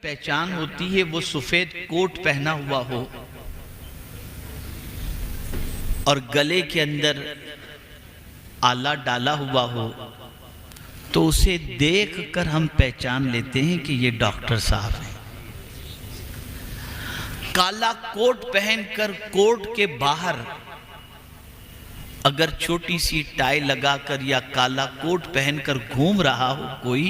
पहचान होती है वो सफेद कोट पहना हुआ हो और गले के अंदर आला डाला हुआ हो, तो उसे देखकर हम पहचान लेते हैं कि ये डॉक्टर साहब हैं। काला कोट पहनकर कोट के बाहर अगर छोटी सी टाई लगाकर या काला कोट पहनकर घूम रहा हो कोई,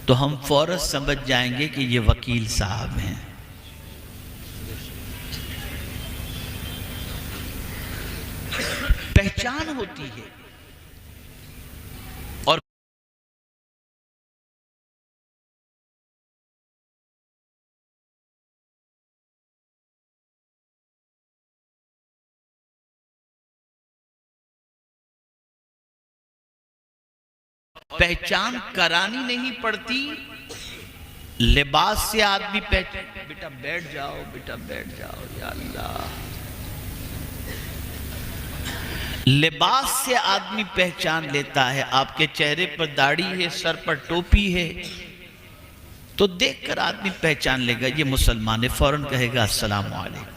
तो हम फौरन समझ जाएंगे कि ये वकील साहब हैं। पहचान होती है। और पहचान करानी नहीं पड़ती, लिबास से आदमी पहचान। बेटा बैठ जाओ, बेटा बैठ जाओ, या अल्लाह। लिबास से आदमी पहचान लेता है। आपके चेहरे पर दाढ़ी है, सर पर टोपी है, तो देखकर आदमी पहचान लेगा ये मुसलमान है, फौरन कहेगा अस्सलाम वालेकुम।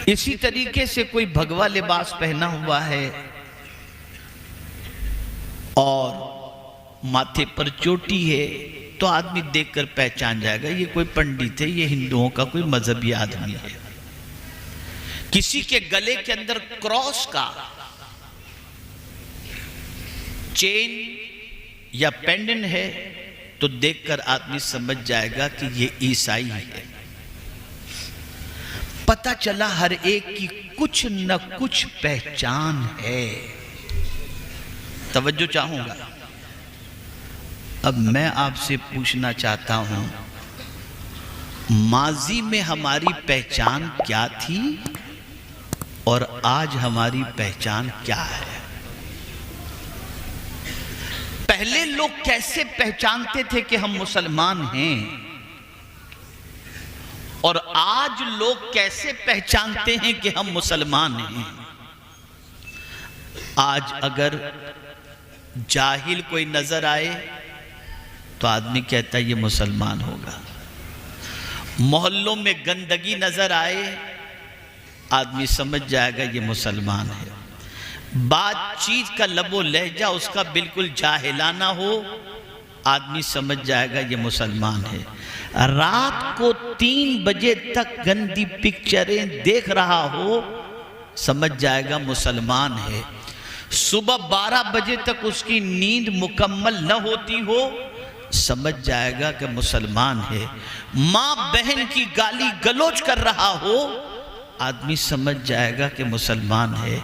इसी तरीके से कोई भगवा लिबास पहना हुआ है और माथे पर चोटी है, तो आदमी देखकर पहचान जाएगा ये कोई पंडित है, ये हिंदुओं का कोई मजहबी आदमी है। किसी के गले के अंदर क्रॉस का चेन या पेंडेंट है, तो देखकर आदमी समझ जाएगा कि ये ईसाई है। पता चला हर एक की कुछ न कुछ पहचान है। तवज्जो चाहूंगा। अब मैं आपसे पूछना चाहता हूं, माजी में हमारी पहचान क्या थी और आज हमारी पहचान क्या है? पहले लोग कैसे पहचानते थे कि हम मुसलमान हैं, और आज लोग कैसे पहचानते हैं कि हम मुसलमान हैं? आज अगर जाहिल कोई नजर आए तो आदमी कहता है ये मुसलमान होगा। मोहल्लों में गंदगी नजर आए, आदमी समझ जाएगा ये मुसलमान है। बातचीत का लबो लहजा उसका बिल्कुल जाहिलाना हो, आदमी समझ जाएगा ये मुसलमान है। रात को 3 बजे तक गंदी पिक्चरें देख रहा हो, समझ जाएगा मुसलमान है। सुबह 12 बजे तक उसकी नींद मुकम्मल न होती हो, समझ जाएगा कि मुसलमान है। माँ बहन की गाली गलौज कर रहा हो, आदमी समझ जाएगा कि मुसलमान है।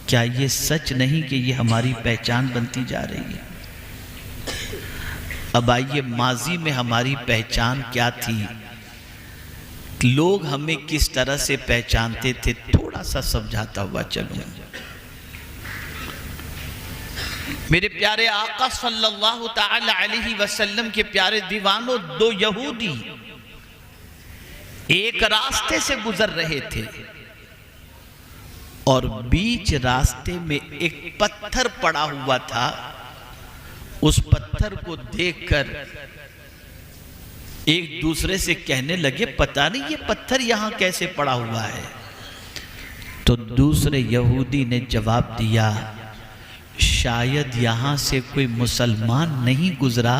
क्या ये सच नहीं कि ये हमारी पहचान बनती जा रही है? अब आइए, माजी में हमारी पहचान क्या थी, लोग हमें किस तरह से पहचानते थे, थोड़ा सा समझाता हुआ चलूं। मेरे प्यारे आका सल्लल्लाहु ताला अलैहि वसल्लम के प्यारे दीवानों, 2 यहूदी एक रास्ते से गुजर रहे थे और बीच रास्ते में एक पत्थर पड़ा हुआ था। उस पत्थर को देखकर एक दूसरे से कहने लगे, पता नहीं ये पत्थर यहां कैसे पड़ा हुआ है। तो दूसरे यहूदी ने जवाब दिया, शायद यहां से कोई मुसलमान नहीं गुजरा,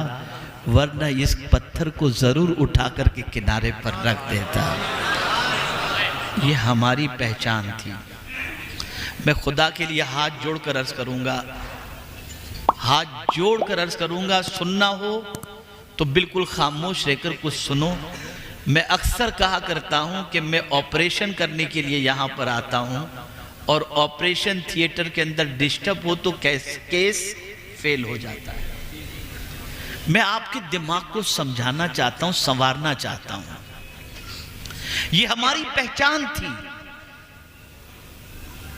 वरना इस पत्थर को जरूर उठा करके किनारे पर रख देता। ये हमारी पहचान थी। मैं खुदा के लिए हाथ जोड़कर अर्ज करूंगा, हाथ जोड़कर अर्ज करूंगा, सुनना हो तो बिल्कुल खामोश रहकर कुछ सुनो। मैं अक्सर कहा करता हूं कि मैं ऑपरेशन करने के लिए यहां पर आता हूं, और ऑपरेशन थिएटर के अंदर डिस्टर्ब हो तो केस फेल हो जाता है। मैं आपके दिमाग को समझाना चाहता हूं, संवारना चाहता हूं। ये हमारी पहचान थी,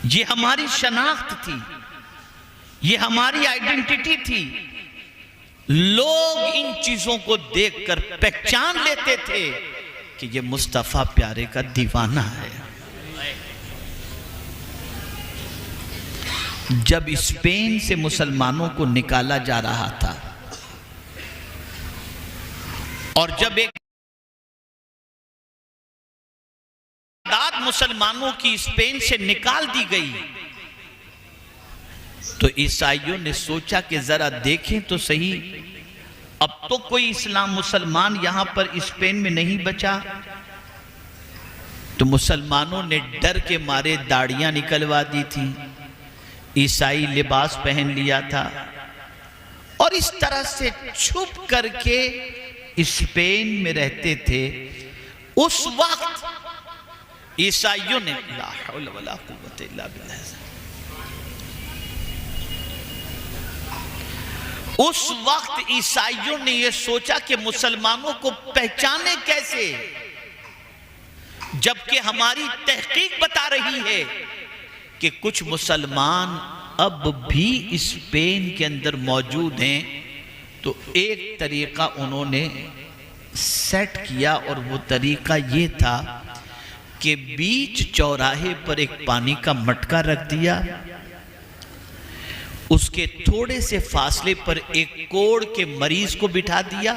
ये हमारी शनाख्त थी, ये हमारी आइडेंटिटी थी। लोग इन चीजों को देखकर पहचान लेते थे कि ये मुस्तफा प्यारे का दीवाना है। जब स्पेन से मुसलमानों को निकाला जा रहा था और जब एक तादाद मुसलमानों की स्पेन से निकाल दी गई तो ईसाइयों ने सोचा कि जरा देखें तो सही, अब तो कोई इस्लाम मुसलमान यहां पर स्पेन में नहीं बचा। तो मुसलमानों ने डर के मारे दाढ़ियां निकलवा दी थी, ईसाई लिबास पहन लिया था और इस तरह से छुप करके स्पेन में रहते थे। उस वक्त ईसाइयों ने ला हौल वला कुव्वत इल्ला बिल्लाह, उस वक्त ईसाइयों ने यह सोचा कि मुसलमानों को पहचाने कैसे, जबकि हमारी तहकीक बता रही है कि कुछ मुसलमान अब भी स्पेन के अंदर मौजूद हैं। तो एक तरीका उन्होंने सेट किया और वो तरीका ये था कि बीच चौराहे पर एक पानी का मटका रख दिया, उसके थोड़े से फासले पर एक कोढ़ के मरीज को बिठा दिया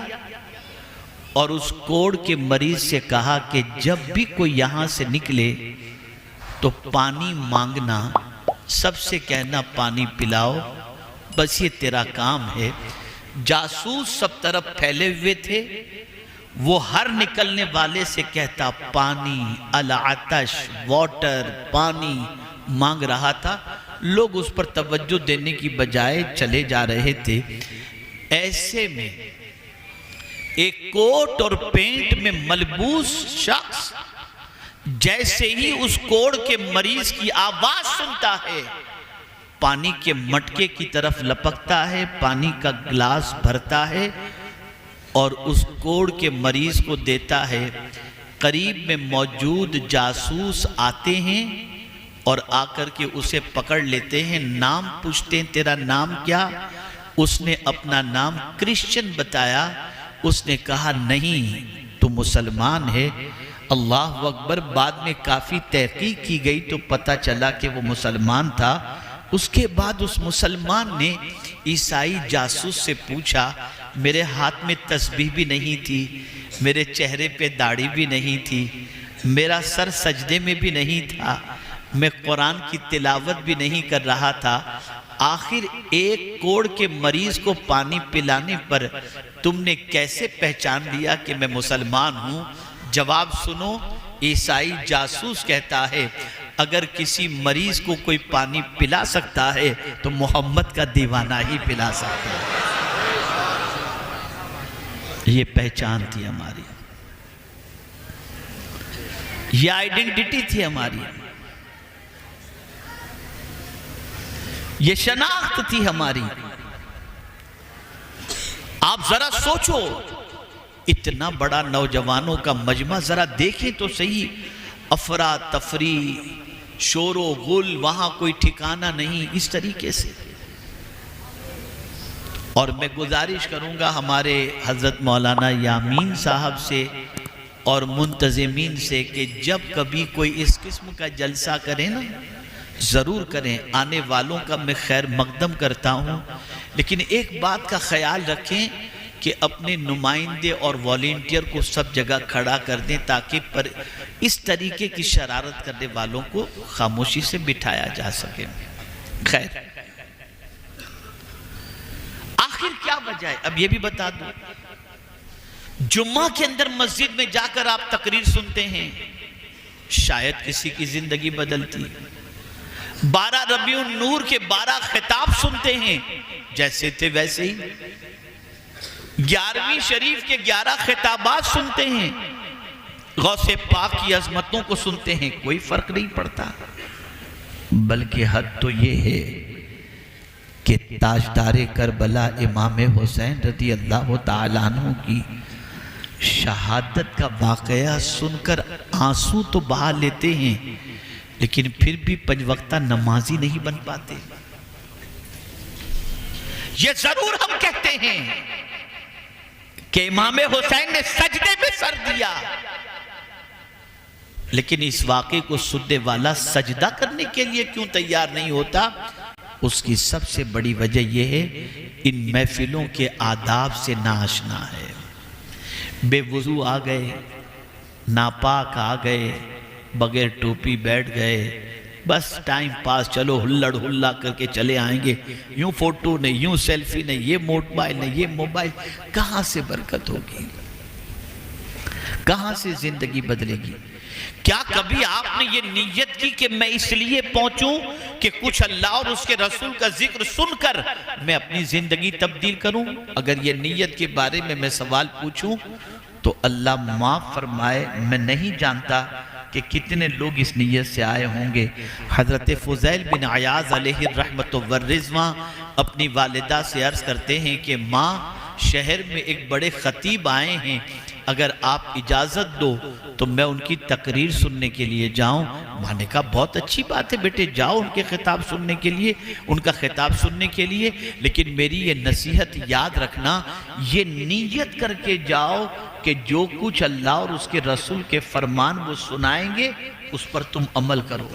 और उस कोढ़ के मरीज से कहा कि जब भी कोई यहां से निकले तो पानी मांगना, सबसे कहना पानी पिलाओ, बस ये तेरा काम है। जासूस सब तरफ फैले हुए थे, वो हर निकलने वाले से कहता पानी, अल आतश, वाटर, पानी मांग रहा था। लोग उस पर तवज्जो देने की बजाय चले जा रहे थे। ऐसे में एक कोट और पेंट में मलबूस शख्स जैसे ही उस कोढ़ के मरीज की आवाज सुनता है, पानी के मटके की तरफ लपकता है, पानी का गिलास भरता है और उस कोढ़ के मरीज को देता है। करीब में मौजूद जासूस आते हैं और आकर के उसे पकड़ लेते हैं, नाम पूछते हैं तेरा नाम क्या? उसने अपना नाम क्रिश्चियन बताया। उसने कहा नहीं तू मुसलमान है। अल्लाह अकबर। बाद में काफ़ी तहकीक की गई तो पता चला कि वो मुसलमान था। उसके बाद उस मुसलमान ने ईसाई जासूस से पूछा, मेरे हाथ में तस्बीह भी नहीं थी, मेरे चेहरे पे दाढ़ी भी नहीं थी, मेरा सर सजदे में भी नहीं था, मैं कुरान की तिलावत भी नहीं कर रहा था, आखिर एक कोढ़ के मरीज को पानी पिलाने पर तुमने कैसे पहचान लिया कि मैं मुसलमान हूँ? जवाब सुनो। ईसाई जासूस कहता है, अगर किसी मरीज को कोई पानी पिला सकता है तो मोहम्मद का दीवाना ही पिला सकता है। ये पहचान थी हमारी, ये आइडेंटिटी थी हमारी, ये शनाख्त थी हमारी। आप जरा सोचो, इतना बड़ा नौजवानों का मजमा, जरा देखें तो सही, अफरा तफरी, शोरो गुल, वहां कोई ठिकाना नहीं, इस तरीके से। और मैं गुजारिश करूंगा हमारे हजरत मौलाना यामीन साहब से और मुंतजिमीन से कि जब कभी कोई इस किस्म का जलसा करें ना, ज़रूर करें। आने वालों का मैं खैर मकदम करता हूँ, लेकिन एक बात का ख्याल रखें कि अपने नुमाइंदे और वॉलेंटियर को सब जगह खड़ा कर दें ताकि पर इस तरीके की शरारत करने वालों को खामोशी से बिठाया जा सके। खैर, आखिर क्या वजह है अब ये भी बता दूं। जुम्मा के अंदर मस्जिद में जाकर आप तकरीर सुनते हैं, शायद किसी की जिंदगी बदलती। 12 रबीउन नूर के 12 खिताब सुनते हैं, जैसे थे वैसे ही। 11वीं शरीफ के 11 खिताबात सुनते हैं, गौसे पाक की अजमतों को सुनते हैं, कोई फर्क नहीं पड़ता। बल्कि हद तो ये है कि ताजदारे करबला इमाम हुसैन रज़ी अल्लाह ताला अन्हु की शहादत का वाकया सुनकर आंसू तो बहा लेते हैं, लेकिन फिर भी पंजवक्ता नमाजी नहीं बन पाते। ये जरूर हम कहते हैं कि इमाम हुसैन ने सजदे में सर दिया, लेकिन इस वाक़े को सुनने वाला सजदा करने के लिए क्यों तैयार नहीं होता? उसकी सबसे बड़ी वजह यह है इन महफिलों के आदाब से नाआशना है। बेवुजू आ गए, नापाक आ गए, बगैर टोपी बैठ गए, बस टाइम पास, चलो हुल्लड़ हुल्ला करके चले आएंगे, यूं फोटो नहीं, यूं सेल्फी नहीं, ये मोबाइल नहीं, ये मोबाइल। कहां से बरकत होगी, कहां से जिंदगी बदलेगी? क्या कभी आपने ये नीयत की कि मैं इसलिए पहुंचूं कि कुछ अल्लाह और उसके रसूल का जिक्र सुनकर मैं अपनी जिंदगी तब्दील करूं? अगर ये नीयत के बारे में मैं सवाल पूछूं तो अल्लाह माफ फरमाए, मैं नहीं जानता कि कितने लोग इस नीयत से आए होंगे। हजरत फुज़ैल बिन अयाज़ अलैहि रहमत व रिज़वा अपनी वालिदा से अर्ज करते हैं कि माँ, शहर में एक बड़े खतीब आए हैं, अगर आप इजाज़त दो तो मैं उनकी तकरीर सुनने के लिए जाऊं। माँ ने कहा बहुत अच्छी बात है बेटे, जाओ उनके खिताब सुनने के लिए, उनका खिताब सुनने के लिए, लेकिन मेरी ये नसीहत याद रखना, ये नीयत करके जाओ कि जो कुछ अल्लाह और उसके रसूल के फरमान वो सुनाएंगे उस पर तुम अमल करो,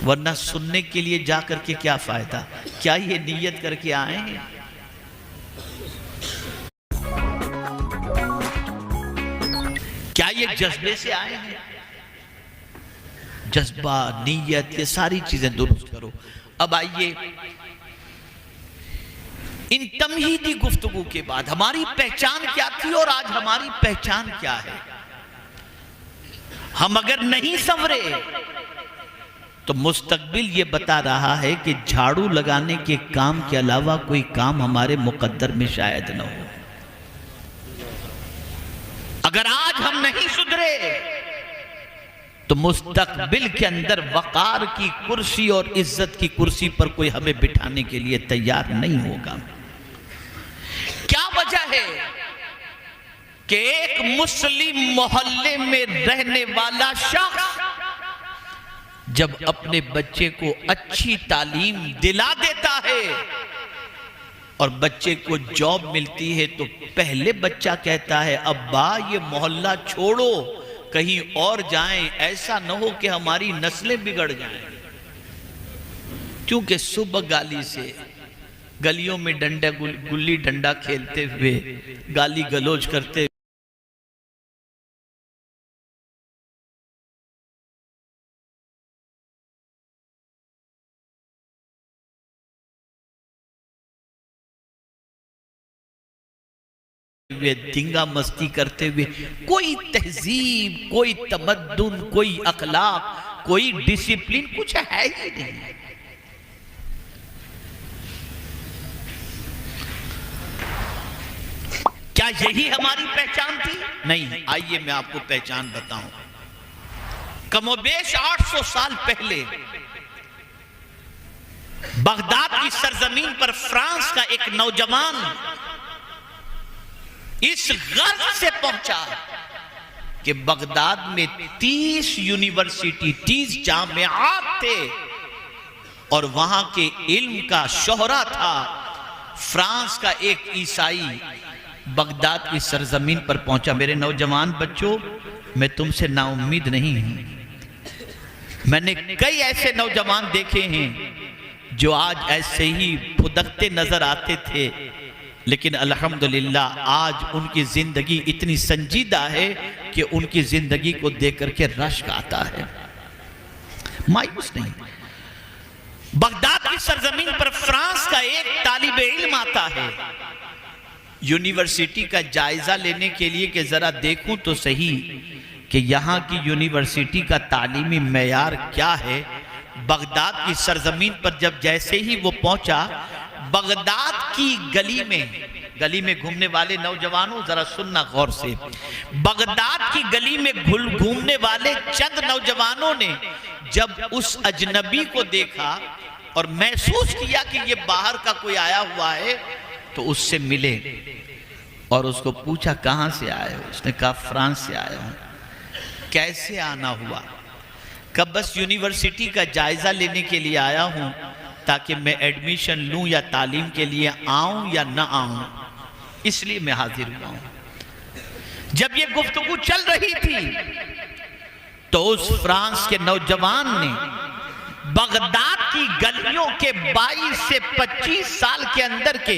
वरना सुनने के लिए जा करके क्या फायदा? क्या ये नीयत करके आए हैं? क्या ये जज्बे से आए हैं? जज्बा, नीयत, ये सारी चीजें दुरुस्त करो। अब आइए इन तमहीदी गुफ्तगू के बाद हमारी पहचान क्या थी और आज हमारी पहचान क्या है। हम अगर नहीं संवरे तो मुस्तकबिल ये बता रहा है कि झाड़ू लगाने के काम के अलावा कोई काम हमारे मुकद्दर में शायद न हो। अगर आज हम नहीं सुधरे तो मुस्तकबिल के अंदर वकार की कुर्सी और इज्जत की कुर्सी पर कोई हमें बिठाने के लिए तैयार नहीं होगा। क्या वजह है कि एक मुस्लिम मोहल्ले में रहने वाला शख्स जब अपने बच्चे को अच्छी तालीम दिला देता है और बच्चे को जॉब मिलती है तो पहले बच्चा कहता है अब्बा ये मोहल्ला छोड़ो, कहीं और जाएं, ऐसा न हो कि हमारी नस्लें बिगड़ जाएं। क्योंकि सुबह गाली से, गलियों में डंडा गुल्ली डंडा खेलते हुए, गाली गलौज करते हुए, दींगा मस्ती करते हुए, कोई तहजीब, कोई तमद्दुन, कोई अखलाक, कोई डिसिप्लिन कुछ है ही नहीं। क्या यही हमारी पहचान थी? नहीं। आइए मैं आपको पहचान बताऊं। कमोबेश 800 साल पहले बगदाद की सरजमीन पर फ्रांस का एक नौजवान इस गर्व से पहुंचा कि बगदाद में 30 यूनिवर्सिटी, 30 जामियात थे और वहां के इल्म का शोहरा था। फ्रांस का एक ईसाई बगदाद की सरजमीन पर पहुंचा। मेरे नौजवान बच्चों, मैं तुमसे नाउम्मीद नहीं हूं। मैंने कई ऐसे नौजवान देखे हैं जो आज ऐसे ही फुदकते नजर आते थे, लेकिन अल्हम्दुलिल्लाह आज उनकी जिंदगी इतनी संजीदा है कि उनकी जिंदगी को देख करके रश्क आता है, मायूस नहीं। बगदाद की सरजमीन पर फ्रांस का एक तालिब इल्म आता है यूनिवर्सिटी का जायजा लेने के लिए कि जरा देखूं तो सही कि यहाँ की यूनिवर्सिटी का तालीमी मेयार क्या है। बगदाद की सरजमीन पर जब जैसे ही वो पहुंचा, बगदाद की गली में घूमने वाले नौजवानों जरा सुनना गौर से, बगदाद की गली में घूमने वाले चंद नौजवानों ने जब उस अजनबी को देखा और महसूस किया कि ये बाहर का कोई आया हुआ है, तो उससे मिले और उसको पूछा कहां से आए हो? उसने कहा फ्रांस से आया हूं। कैसे आना हुआ? कब बस यूनिवर्सिटी का जायजा लेने के लिए आया हूं ताकि मैं एडमिशन लूं या तालीम के लिए आऊं या ना आऊं, इसलिए मैं हाजिर हुआ हूं। जब ये गुफ्तगू चल रही थी तो उस फ्रांस के नौजवान ने बगदाद की गलियों के 22 से 25 साल के अंदर के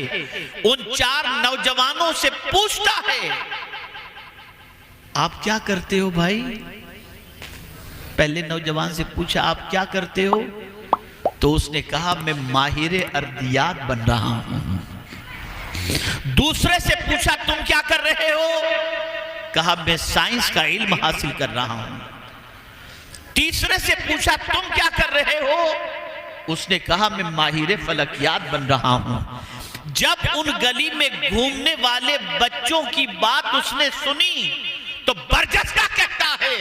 उन 4 नौजवानों से पूछता है, आप क्या करते हो भाई? पहले नौजवान से पूछा, आप क्या करते हो? तो उसने कहा, मैं माहिर अर्दियात बन रहा हूं। दूसरे से पूछा, तुम क्या कर रहे हो? कहा, मैं साइंस का इल्म हासिल कर रहा हूं। तीसरे से पूछा, तुम क्या कर रहे हो? उसने कहा, मैं माहिर फलकियात बन रहा हूं। जब उन गली में घूमने वाले बच्चों की बात उसने सुनी तो बरजस्ता कहता है,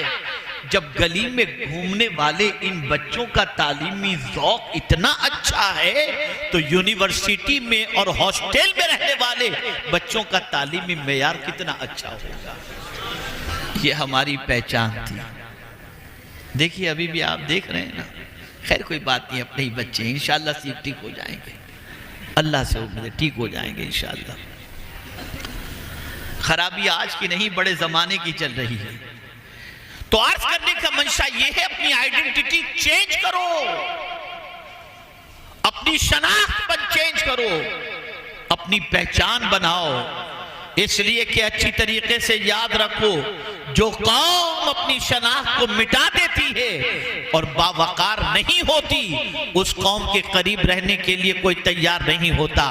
जब गली में घूमने वाले इन बच्चों का तालीमी ज़ौक़ इतना अच्छा है तो यूनिवर्सिटी में और हॉस्टल में रहने वाले बच्चों का तालीमी मेयार कितना अच्छा होगा। ये हमारी पहचान थी। देखिए अभी भी आप देख रहे हैं ना, खैर कोई बात नहीं, अपने ही बच्चे हैं, इंशाअल्लाह सीख ठीक हो जाएंगे, अल्लाह से उम्मीद है ठीक हो जाएंगे इंशाअल्लाह। खराबी आज की नहीं, बड़े जमाने की चल रही है। तो अर्ज करने का मंशा यह है, अपनी आइडेंटिटी चेंज करो, अपनी शनाख्त पर चेंज करो, अपनी पहचान बनाओ। इसलिए कि अच्छी तरीके से याद रखो, जो कौम अपनी शनाख्त को मिटा देती है और बावकार नहीं होती, उस कौम के करीब रहने के लिए कोई तैयार नहीं होता।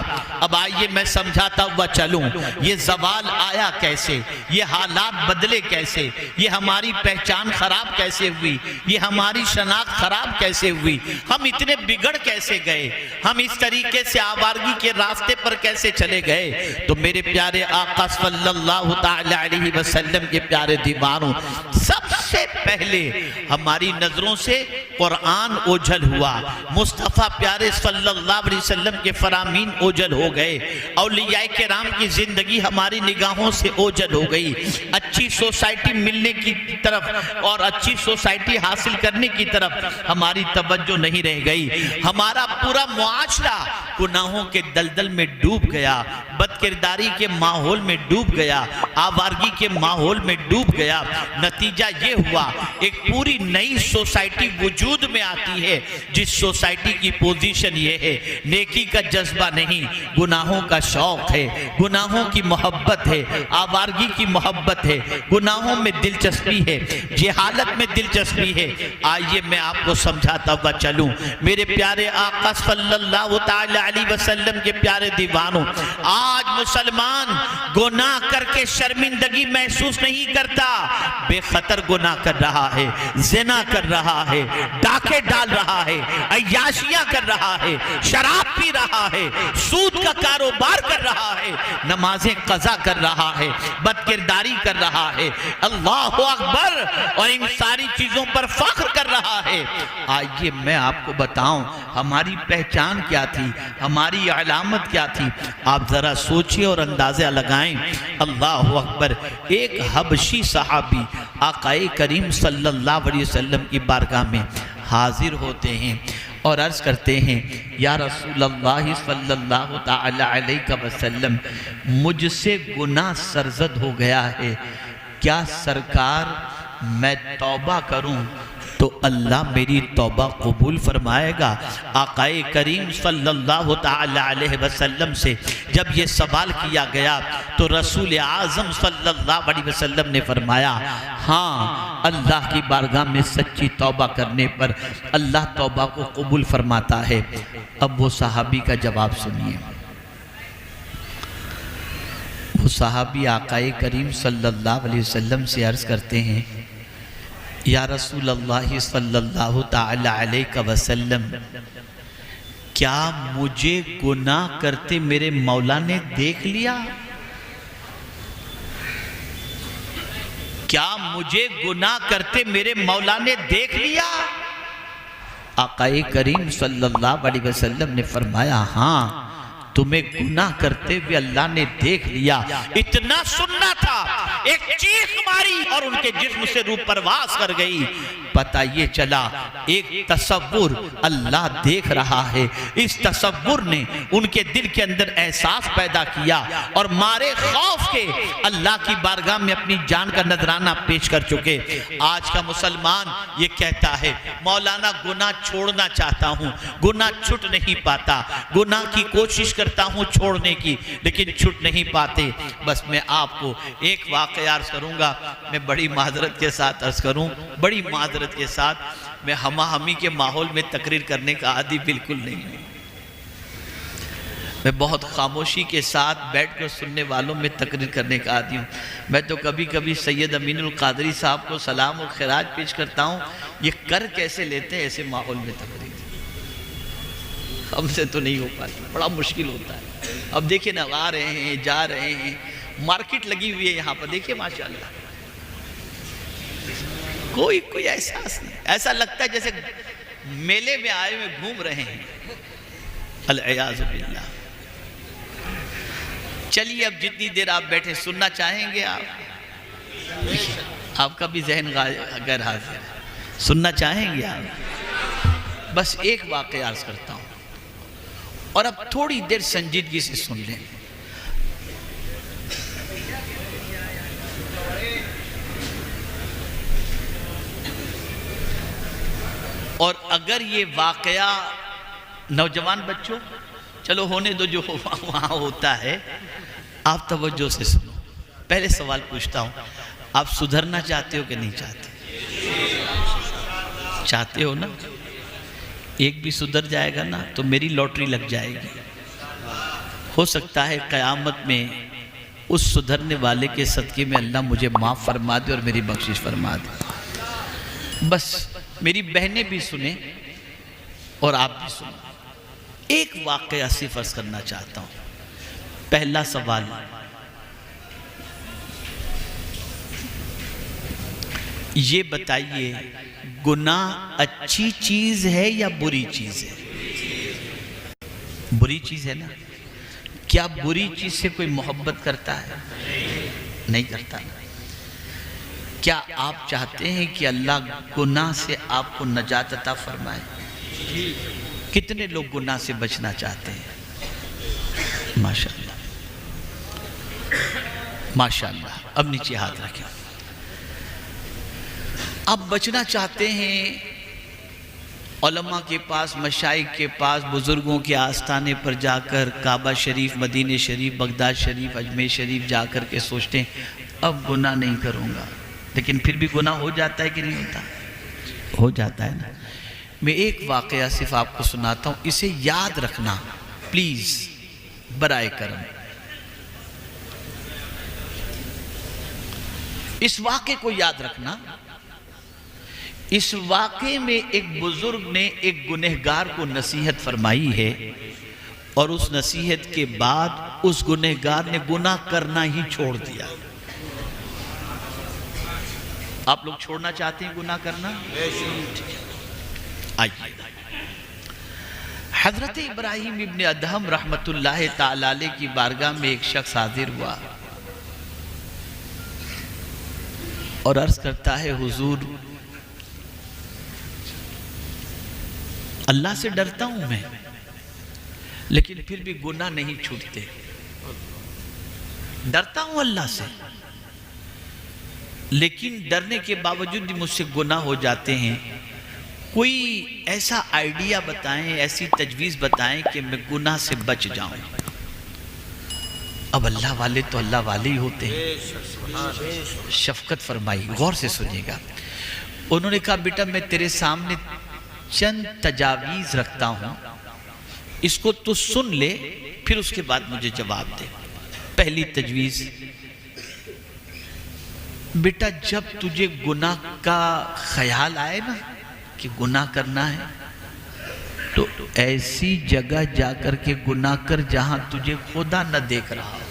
अब आइए मैं समझाता हुआ चलूं, ये जवाल आया कैसे, ये हालात बदले कैसे, ये हमारी पहचान खराब कैसे हुई, ये हमारी शनाख्त खराब कैसे हुई, हम इतने बिगड़ कैसे गए, हम इस तरीके से आवारगी के रास्ते पर कैसे चले गए। तो मेरे प्यारे आका सल्लल्लाहु तआला अलैहि वसल्लम के प्यारे दीवानों, सबसे पहले हमारी नजरों से कुरान ओझल हुआ, मुस्तफ़ा प्यारे सल्लल्लाहु अलैहि वसल्लम के फरामीन ओझल हो गए, औलियाए किराम की जिंदगी हमारी निगाहों से ओझल हो गई। अच्छी सोसाइटी मिलने की तरफ और अच्छी सोसाइटी हासिल करने की तरफ हमारी तवज्जो नहीं रह गई। हमारा पूरा मुआशरा गुनाहों के दलदल में डूब गया, बदकिरदारी के माहौल में डूब गया, आवारगी के माहौल में डूब गया। नतीजा ये हुआ, एक पूरी नई सोसाइटी वजूद में आती है, जिस सोसाइटी की पोजीशन ये है, नेकी का जज्बा नहीं, गुनाहों का शौक है, गुनाहों की मोहब्बत है, आवारगी की मोहब्बत है, गुनाहों में दिलचस्पी है, जहालत में दिलचस्पी है। आइए मैं आपको समझाता हुआ चलूं, मेरे प्यारे आका सल्लल्लाहु तआला अलैहि वसल्लम के प्यारे दीवानों, आज मुसलमान गुनाह करके शर्मिंदगी महसूस नहीं करता, बेखतर गुनाह कर रहा है, ज़िना कर रहा है, डाके डाल रहा है, अय्याशियां कर रहा है, शराब पी रहा है, सूद का कारोबार कर रहा है, नमाजें कज़ा कर रहा है, बदकिरदारी कर रहा है, अल्लाह अकबर, और इन सारी चीजों पर फख्र कर रहा है। आइए मैं आपको बताऊं हमारी पहचान क्या थी, हमारी अलामत क्या थी। आप जरा सोचिए और अंदाजा लगाएं। अल्लाह अकबर, एक हबशी सहाबी आकाए करीम सल्लल्लाहु अलैहि वसल्लम की बारगाह में हाजिर होते हैं और अर्ज करते हैं, या रसूलल्लाह सल्लल्लाहु तआला अलैहि वसल्लम, मुझसे गुनाह सरजद हो गया है, क्या सरकार मैं तौबा करूं तो अल्लाह मेरी तौबा कबूल फरमाएगा? आकाए करीम सल्लल्लाहु तआला अलैहि वसल्लम से जब ये सवाल किया गया तो रसूल आज़म सल्लल्लाहु अलैहि वसल्लम ने फरमाया, हाँ, अल्लाह की बारगाह में सच्ची तौबा करने पर अल्लाह तौबा को कबूल फरमाता है। अब वो सहाबी का जवाब सुनिए। वो सहाबी आकाए करीम सल्लल्लाहु अलैहि वसल्लम से अर्ज़ करते हैं, या रसूलल्लाह सल्लल्लाहु तआला अलैहि वसल्लम, क्या मुझे गुनाह करते मेरे मौला ने देख लिया? क्या मुझे गुनाह करते मेरे मौला ने देख लिया? आकाए करीम सल्लल्लाहु अलैहि वसल्लम ने फरमाया, हाँ, तुम्हें गुनाह करते हुए अल्लाह ने देख लिया। इतना सुनना था, एक चीख मारी और उनके जिस्म से रूह परवास कर गई। पता ये चला एक तसव्वुर अल्लाह देख रहा है। इस तसव्वुर ने उनके दिल के अंदर एहसास पैदा किया और मारे खौफ के अल्लाह की बारगाह में अपनी जान का नजराना पेश कर चुके। आज का मुसलमान ये कहता है मौलाना गुनाह छोड़ना चाहता हूँ, गुनाह छूट नहीं पाता, गुनाह की कोशिश करता हूँ छोड़ने की लेकिन छूट नहीं पाते। बस मैं आपको एक वाक़या अर्ज़ करूँगा, मैं बड़ी माजरत के साथ अर्ज़ करूँ, बड़ी माजरत के साथ, मैं हमा हमी के माहौल में तकरीर करने का आदी बिल्कुल नहीं हूँ। मैं बहुत खामोशी के साथ बैठकर सुनने वालों में तकरीर करने का आदी हूँ। मैं तो कभी कभी सैयद अमीनुल कादरी साहब को सलाम और खिराज पेश करता हूँ, ये कर कैसे लेते हैं ऐसे माहौल में तकरीर, हमसे तो नहीं हो पाती, बड़ा मुश्किल होता है। अब देखिए ना, आ रहे हैं जा रहे हैं, मार्केट लगी हुई है यहाँ पर, देखिए माशाल्लाह, कोई एहसास नहीं, ऐसा लगता है जैसे मेले में आए हुए घूम रहे हैं। अल-इयाज़ु बिल्लाह। चलिए अब जितनी देर आप बैठे सुनना चाहेंगे आपका भी जहन गैर हाजिर है, सुनना चाहेंगे आप? बस एक वाक़या अर्ज़ करता हूँ और अब थोड़ी देर संजीदगी से सुन लें। और अगर ये वाक़या नौजवान बच्चों, चलो होने दो, जो वहाँ होता है, आप तवज्जो से सुनो। पहले सवाल पूछता हूँ, आप सुधरना चाहते हो कि नहीं चाहते? चाहते हो ना? एक भी सुधर जाएगा ना तो मेरी लॉटरी लग जाएगी। हो सकता है क़यामत में उस सुधरने वाले के सदक़े में अल्लाह मुझे माफ़ फरमा दे और मेरी बख्शिश फरमा दे। बस मेरी बहनें भी सुने और आप भी सुनो। एक वाक़या सिर्फ अर्ज़ करना चाहता हूँ। पहला सवाल, ये बताइए गुनाह अच्छी चीज़ है या बुरी चीज़ है? बुरी चीज़ है ना? क्या बुरी चीज़ से कोई मोहब्बत करता है? नहीं करता। क्या आप चाहते हैं कि अल्लाह गुनाह से आपको नजात अता फरमाए? कितने लोग गुनाह से बचना चाहते हैं? माशाअल्लाह, माशाअल्लाह। अब नीचे हाथ रखें। आप बचना चाहते हैं, उलमा के पास, मशाइख के पास, बुज़ुर्गों के आस्थाने पर जाकर, काबा शरीफ, मदीने शरीफ, बगदाद शरीफ, अजमेर शरीफ जाकर के सोचते हैं अब गुनाह नहीं करूँगा, लेकिन फिर भी गुनाह हो जाता है कि नहीं होता? हो जाता है ना। मैं एक वाक़या सिर्फ आपको सुनाता हूँ, इसे याद रखना प्लीज़, बराए करम। इस वाक़े को याद रखना। इस वाक़े में एक बुजुर्ग ने एक गुनहगार को नसीहत फरमाई है और उस नसीहत के बाद उस गुनहगार ने गुनाह करना ही छोड़ दिया। आप लोग छोड़ना चाहते हैं गुनाह करना? आइए, हजरत इब्राहिम इब्न अदहम रहमतुल्लाह ताला अलैह की बारगाह में एक शख्स हाजिर हुआ और अर्ज करता है, हुजूर अल्लाह से डरता हूं मैं, लेकिन फिर भी गुनाह नहीं छूटते। डरता हूं अल्लाह से, लेकिन डरने के बावजूद भी मुझसे गुनाह हो जाते हैं। कोई ऐसा आइडिया बताएं, ऐसी तजवीज़ बताएं कि मैं गुनाह से बच जाऊं। अब अल्लाह वाले तो अल्लाह वाले ही होते हैं। शफकत फरमाई, गौर से सुनिएगा। उन्होंने कहा, बेटा मैं तेरे सामने चंद तजावीज़ रखता हूं, इसको तू सुन ले, फिर उसके बाद मुझे जवाब दे। पहली तजवीज़, बेटा जब तुझे गुनाह का ख्याल आए ना कि गुनाह करना है, तो ऐसी जगह जाकर के गुनाह कर जहां तुझे खुदा न देख रहा हो।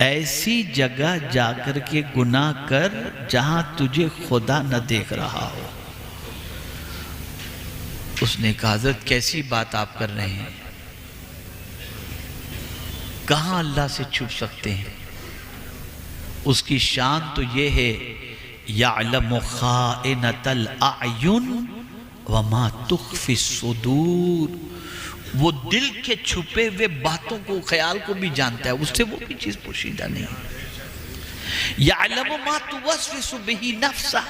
ऐसी जगह जाकर के गुनाह कर जहां तुझे खुदा न देख रहा हो। उसने कहा, हज़रत कैसी बात आप कर रहे हैं, कहां अल्लाह से छुप सकते हैं? उसकी शान तो ये है, यअलमु खाइनतल अयुन वमा तुख्फी सुदूर, वो दिल के छुपे हुए बातों को, ख्याल को भी जानता है, उससे वो भी चीज पोशीदा नहीं। यअलमु मा तुवस्विसु बिही नफ्सा,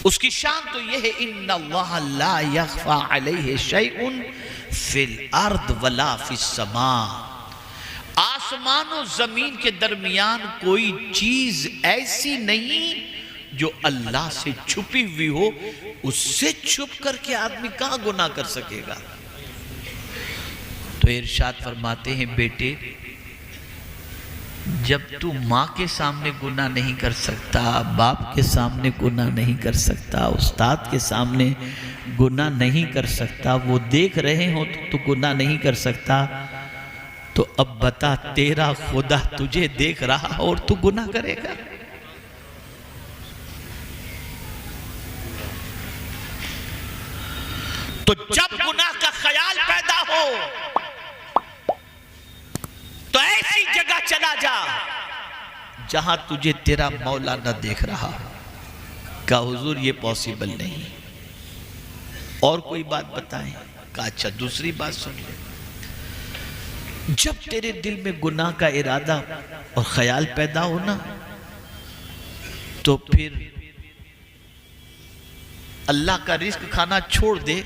उसकी शान तो यह है, इन्नल्लाह ला यख्फा अलैहि शैउन फिल अर्द वला फिस समा, आसमान और जमीन के दरमियान कोई चीज ऐसी नहीं जो अल्लाह से छुपी हुई हो। उससे छुप करके आदमी कहां गुनाह कर सकेगा। तो इरशाद फरमाते हैं, बेटे जब तू माँ के सामने गुनाह नहीं कर सकता, बाप के सामने गुनाह नहीं कर सकता, उस्ताद के सामने गुनाह नहीं कर सकता, वो देख रहे हो तो तू गुनाह नहीं कर सकता, तो अब बता तेरा खुदा तुझे देख रहा और तू गुनाह करेगा। तो जब गुनाह का ख्याल पैदा हो तो ऐसी जगह चला जा जहां तुझे तेरा मौला न देख रहा। का हुजूर ये पॉसिबल नहीं, और कोई बात बताएं? का अच्छा दूसरी बात सुन ले, जब तेरे दिल में गुनाह का इरादा और ख्याल पैदा हो ना, तो फिर अल्लाह का रिस्क खाना छोड़ दे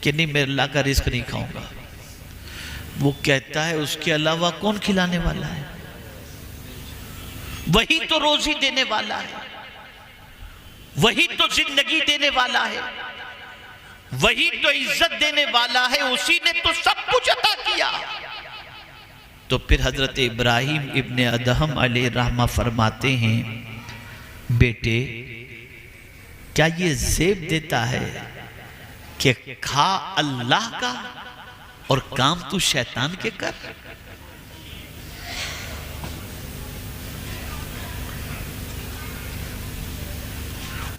कि नहीं मैं अल्लाह का रिस्क नहीं खाऊंगा। वो कहता है उसके अलावा कौन खिलाने वाला है, वही तो रोजी देने वाला है, वही तो जिंदगी देने वाला है, वही तो इज्जत देने वाला है, उसी ने तो सब कुछ अता किया। तो फिर हजरत इब्राहिम इब्ने अदहम अलैहि रहमा फरमाते हैं, बेटे क्या ये ज़ेब देता है कि खा अल्लाह का और काम तू शैतान के कर।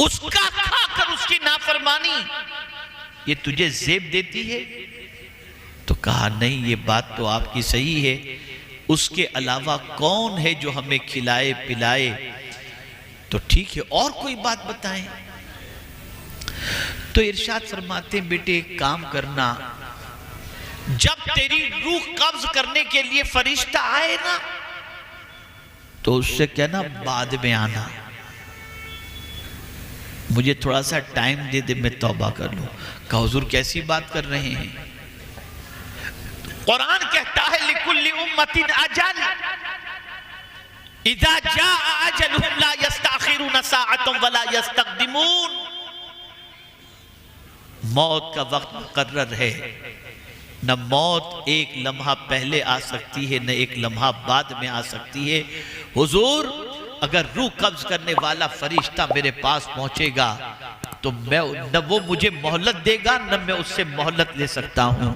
उसका खाकर उसकी नाफरमानी ये तुझे ज़ेब देती है? तो कहा नहीं, ये बात तो आपकी सही है, उसके अलावा कौन है जो हमें खिलाए पिलाए? तो ठीक है, और कोई बात बताएं? तो इरशाद फरमाते, बेटे एक काम करना, जब तेरी रूह कब्ज करने के लिए फरिश्ता आए ना, तो उससे कहना बाद में आना, मुझे थोड़ा सा टाइम दे दे, मैं तौबा कर लूं। का हुजूर कैसी बात कर रहे हैं? कुरान कहता है, लिकुल्लि उम्मतिन अजल इज़ा जाअ अजलुहुम ला यस्तअखिरुन साअतन वला यस्तक़दिमून। मौत का वक्त मुकर्रर है, न मौत एक लम्हा पहले आ सकती है, न एक लम्हा बाद में आ सकती है। हुजूर अगर रूह कब्ज करने वाला फरिश्ता मेरे पास पहुंचेगा तो मैं न वो मुझे मोहलत देगा, न मैं उससे मोहलत ले सकता हूं।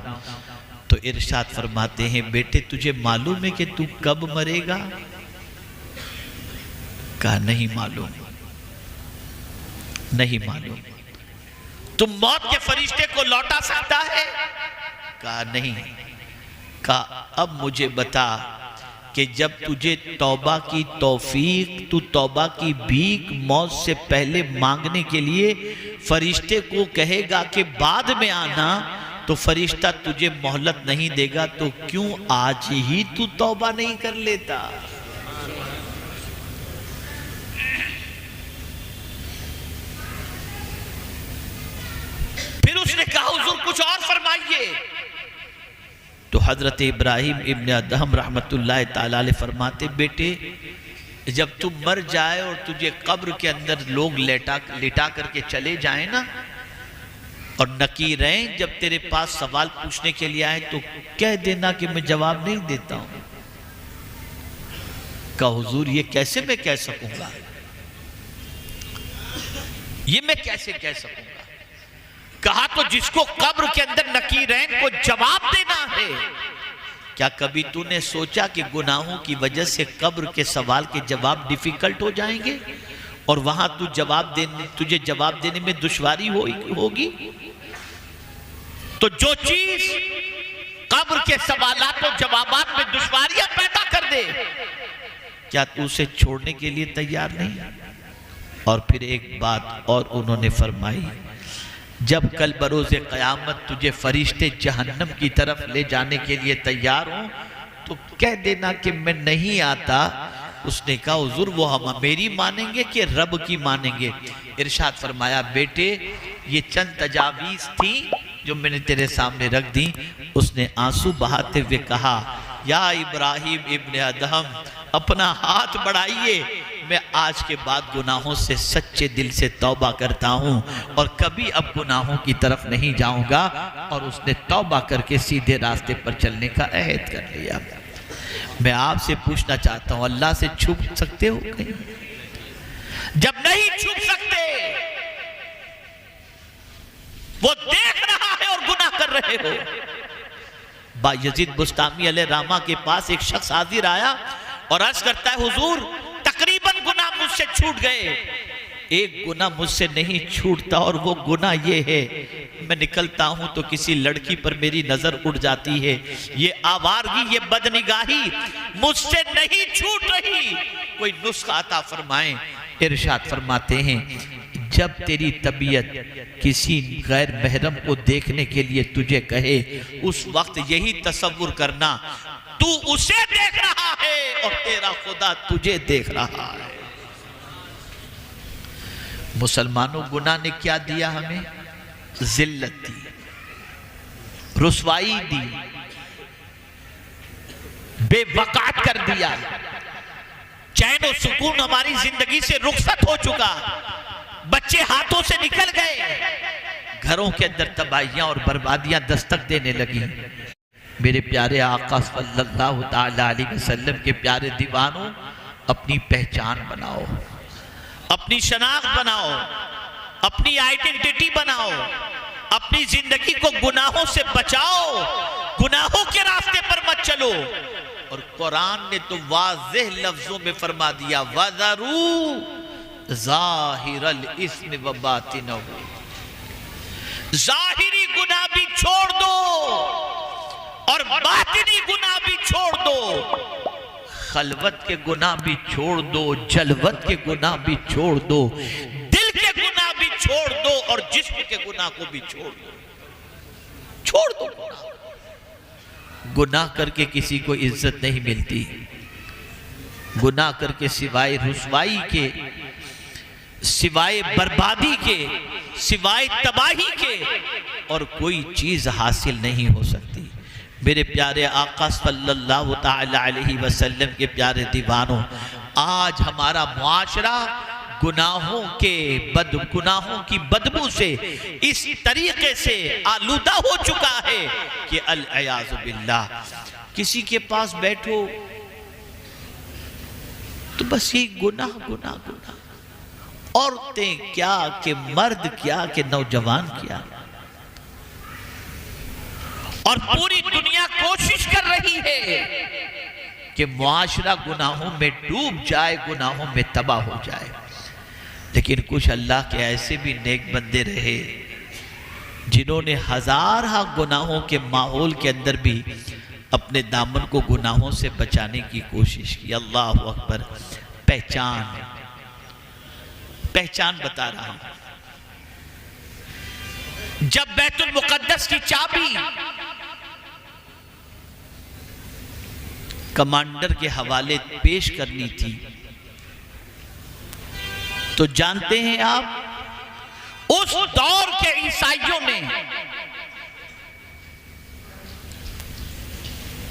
तो इरशाद फरमाते हैं, बेटे तुझे मालूम है कि तू कब मरेगा? कहा नहीं मालूम, नहीं मालूम। तुम मौत के फरिश्ते को लौटा सकता है? कहा नहीं। कहा अब मुझे बता कि जब तुझे तौबा की तौफीक, तू तौबा की भीख मौत से पहले मांगने के लिए फरिश्ते को कहेगा कि बाद में आना, तो फरिश्ता तुझे मोहलत नहीं देगा, तो क्यों आज ही तू तौबा नहीं कर लेता? फिर उसने कहा, हुजूर कुछ और फरमाइए। तो हजरत इब्राहिम इब्ने अदहम रहमतुल्लाह ताला अलैह फरमाते, बेटे जब तू मर जाए और तुझे कब्र के अंदर लोग लेटा करके चले जाएं ना, और नकीरें जब तेरे पास सवाल पूछने के लिए आए, तो कह देना कि मैं जवाब नहीं देता हूं। का हुजूर ये कैसे मैं कह सकूंगा, ये मैं कैसे कह सकूंगा? कहा तो जिसको कब्र के अंदर नकीरैन को जवाब देना है, क्या कभी तूने सोचा कि गुनाहों की वजह से कब्र के सवाल के जवाब डिफिकल्ट हो जाएंगे और वहां तुझे जवाब देने में दुश्वारी होगी? तो जो चीज कब्र के सवालात और जवाबात में दुश्वारियां पैदा कर दे, क्या तू उसे छोड़ने के लिए तैयार नहीं? और फिर एक बात और उन्होंने फरमाई, जब कल बरोज़े क़यामत तुझे फरिश्ते जहन्नम की तरफ ले जाने के लिए तैयार हो तो कह देना कि मैं नहीं आता। उसने कहा हुजूर वो हम मेरी मानेंगे कि रब की मानेंगे? इरशाद फरमाया, बेटे ये चंद तजावीज़ थी जो मैंने तेरे सामने रख दी। उसने आंसू बहाते हुए कहा, या इब्राहिम इब्ने अदहम, अपना हाथ बढ़ाइए, मैं आज के बाद गुनाहों से सच्चे दिल से तौबा करता हूँ और कभी अब गुनाहों की तरफ नहीं जाऊंगा। और उसने तौबा करके सीधे रास्ते पर चलने का अहद कर लिया। मैं आपसे पूछना चाहता हूँ, अल्लाह से छुप सकते हो कहीं? जब नहीं छुप सकते, वो देख रहा है और गुनाह कर रहे हो। बायजीद बुस्तामी अलैहि रहमा के पास एक शख्स हाजिर आया और अर्ज करता है, हुजूर तकरीबन गुनाह मुझसे छूट गए, एक गुनाह मुझसे नहीं छूटता और वो गुनाह ये है, मैं निकलता हूं तो किसी लड़की पर मेरी नजर उड़ जाती है, ये आवारगी, ये बदनिगाही मुझसे नहीं छूट रही, कोई नुस्खा अता फरमाएं। इरशाद फरमाते हैं, जब तेरी तबीयत किसी गैर महरम को देखने के लिए तुझे कहे, उस वक्त यही तसव्वुर करना तू उसे देख रहा है और तेरा खुदा तुझे देख रहा है। मुसलमानों, गुनाह ने क्या दिया हमें? जिल्लत दी, रुसवाई दी, बेवकात कर दिया, चैन और सुकून हमारी जिंदगी से रुखसत हो चुका, बच्चे हाथों से निकल गए, घरों के अंदर तबाहियां और बर्बादियां दस्तक देने लगी। मेरे प्यारे आका सल्लल्लाहु ताला अलैहि वसल्लम के प्यारे दीवानों, अपनी पहचान बनाओ, अपनी शनाख्त बनाओ, अपनी आइडेंटिटी बनाओ, अपनी जिंदगी को गुनाहों से बचाओ, गुनाहों के रास्ते पर मत चलो। और कुरान ने तो वाज़ेह लफ्जों में फरमा दिया, वज़रू ज़ाहिरल इस्म व बातिनहु, जाहिरी गुनाह भी छोड़ दो और बातिनी गुनाह भी छोड़ दो, खलवत के गुनाह भी छोड़ दो, जलवत के गुनाह भी छोड़ दो, दिल के गुनाह भी छोड़ दो और जिस्म के गुनाह को भी छोड़ दो। छोड़ दो गुनाह। गुनाह करके किसी को इज्जत नहीं मिलती, गुनाह करके सिवाय रुसवाई के, सिवाय बर्बादी के, सिवाय तबाही के और कोई चीज हासिल नहीं हो सकती। मेरे प्यारे आका सल्लल्लाहु ताला अलैहि वसल्लम के प्यारे दीवानों, आज हमारा मुआशरा गुनाहों की बदबू से इस तरीके से आलूदा हो चुका है कि अल-अयाज़ु बिल्लाह, किसी के पास बैठो तो बस ये गुनाह गुनाह गुनाह, औरतें क्या कि मर्द क्या कि नौजवान क्या, और पूरी दुनिया कोशिश कर रही है कि मुआशरा गुनाहों में डूब जाए, गुनाहों में तबाह हो जाए। लेकिन कुछ अल्लाह के ऐसे भी नेक बंदे रहे जिन्होंने हजार गुनाहों के माहौल के अंदर भी अपने दामन को गुनाहों से बचाने की कोशिश की। अल्लाह अकबर। पहचान बता रहा हूं। जब बैतुल मुकद्दस की चाबी कमांडर के हवाले पेश करनी थी तो जानते हैं आप, उस दौर के ईसाइयों ने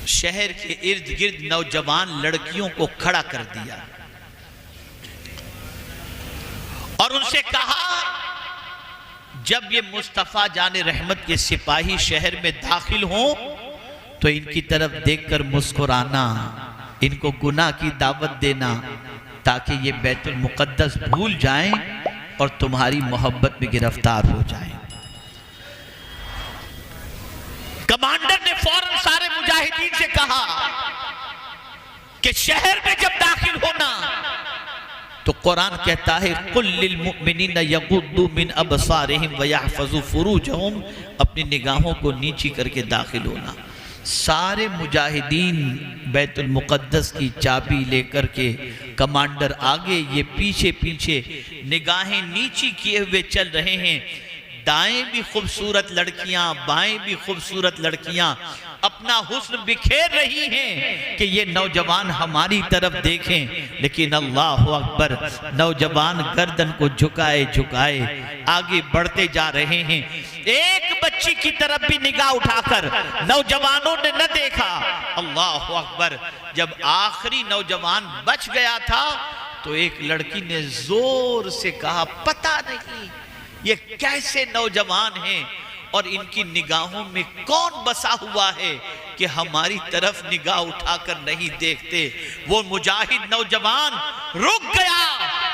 शहर के इर्द गिर्द नौजवान लड़कियों को खड़ा कर दिया और उनसे कहा, जब ये मुस्तफा जाने रहमत के सिपाही शहर में दाखिल हों तो इनकी तरफ देखकर मुस्कुराना, इनको गुनाह की दावत देना ताकि ये बैतुल मुकद्दस भूल जाएं और तुम्हारी मोहब्बत में गिरफ्तार हो जाएं। कमांडर ने फौरन सारे मुजाहिदीन से कहा कि शहर में जब दाखिल होना तो कुरान कहता है, कुल लिल मुमिनीन यगुद्दू मिन अबसारिहिम व यहफज़ू फुरूजहुम, अपनी निगाहों को नीची करके दाखिल होना। सारे मुजाहिदीन बैतुल मुक़द्दस की चाबी लेकर के कमांडर आगे, ये पीछे पीछे निगाहें नीची किए हुए चल रहे हैं। दाएं भी खूबसूरत लड़कियां, बाएं भी खूबसूरत लड़कियां अपना हुस्न बिखेर रही हैं कि ये नौजवान हमारी तरफ देखें। लेकिन अल्लाह अकबर, नौजवान गर्दन को झुकाए झुकाए आगे बढ़ते जा रहे हैं। एक बच्ची की तरफ भी निगाह उठाकर नौजवानों ने न देखा। अल्लाह अकबर, जब आखिरी नौजवान बच गया था तो एक लड़की ने जोर से कहा, पता नहीं ये कैसे नौजवान हैं और इनकी निगाहों में कौन बसा हुआ है कि हमारी तरफ निगाह उठाकर नहीं देखते। वो मुजाहिद नौजवान रुक गया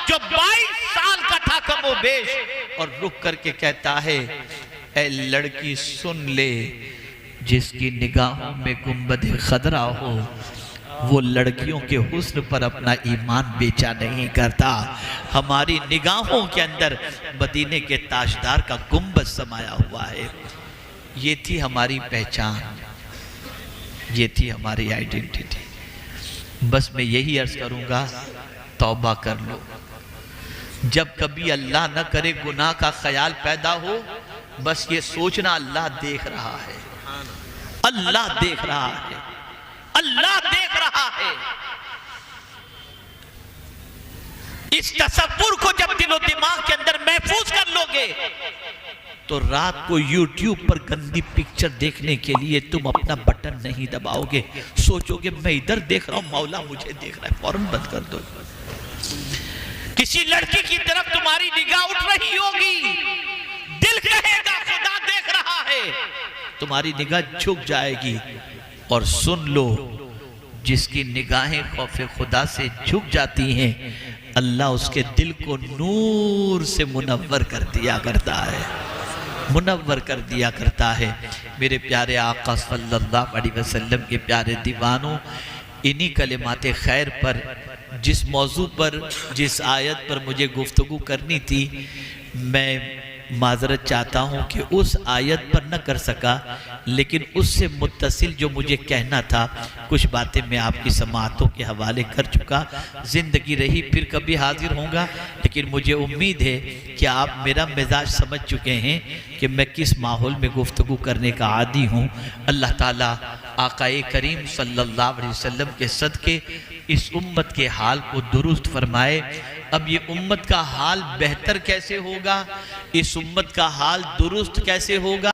जो 22 साल का था कमोबेश, और रुक करके कहता है, ऐ लड़की सुन ले, जिसकी निगाहों में गुंबद खदरा हो वो लड़कियों के हुस्न पर अपना ईमान बेचा नहीं करता। हमारी निगाहों के अंदर मदीने के ताजदार का गुंबद समाया हुआ है। ये थी हमारी पहचान, ये थी हमारी आइडेंटिटी। बस मैं यही अर्ज करूंगा, तौबा कर लो। जब कभी अल्लाह न करे गुनाह का ख्याल पैदा हो, बस ये सोचना अल्लाह देख रहा है, अल्लाह देख रहा है, अल्लाह देख रहा है। इस तसव्वुर को जब दिलो दिमाग के अंदर महफूज कर लोगे तो रात को YouTube पर गंदी पिक्चर देखने के लिए तुम अपना बटन नहीं दबाओगे। सोचोगे मैं इधर देख रहा हूं, मौला मुझे देख रहा है, फौरन बंद कर दो। किसी लड़की की तरफ तुम्हारी निगाह उठ रही होगी, दिल कहेगा खुदा देख रहा है, तुम्हारी निगाह झुक जाएगी। और सुन लो, जिसकी निगाहें खौफे खुदा से झुक जाती हैं, अल्लाह उसके दिल को नूर से मुनव्वर कर दिया करता है, मुनव्वर कर दिया करता है। मेरे प्यारे आका सल्लल्लाहु अलैहि वसल्लम के प्यारे दीवानों, इन्हीं कलिमाते खैर पर, जिस मौजू पर, जिस आयत पर मुझे गुफ्तगू करनी थी, मैं माजरत चाहता हूँ कि उस आयत पर न कर सका, लेकिन उससे मुत्तसिल जो मुझे कहना था कुछ बातें मैं आपकी समाअतों के हवाले कर चुका। ज़िंदगी रही फिर कभी हाजिर होऊंगा, लेकिन मुझे उम्मीद है कि आप मेरा मिजाज समझ चुके हैं कि मैं किस माहौल में गुफ्तगू करने का आदी हूँ। अल्लाह ताला आकाए करीम सल्लल्लाहु अलैहि वसल्लम के सदके इस उम्मत के हाल को दुरुस्त फरमाए। अब ये उम्मत का हाल बेहतर कैसे होगा, इस उम्मत का हाल दुरुस्त कैसे होगा,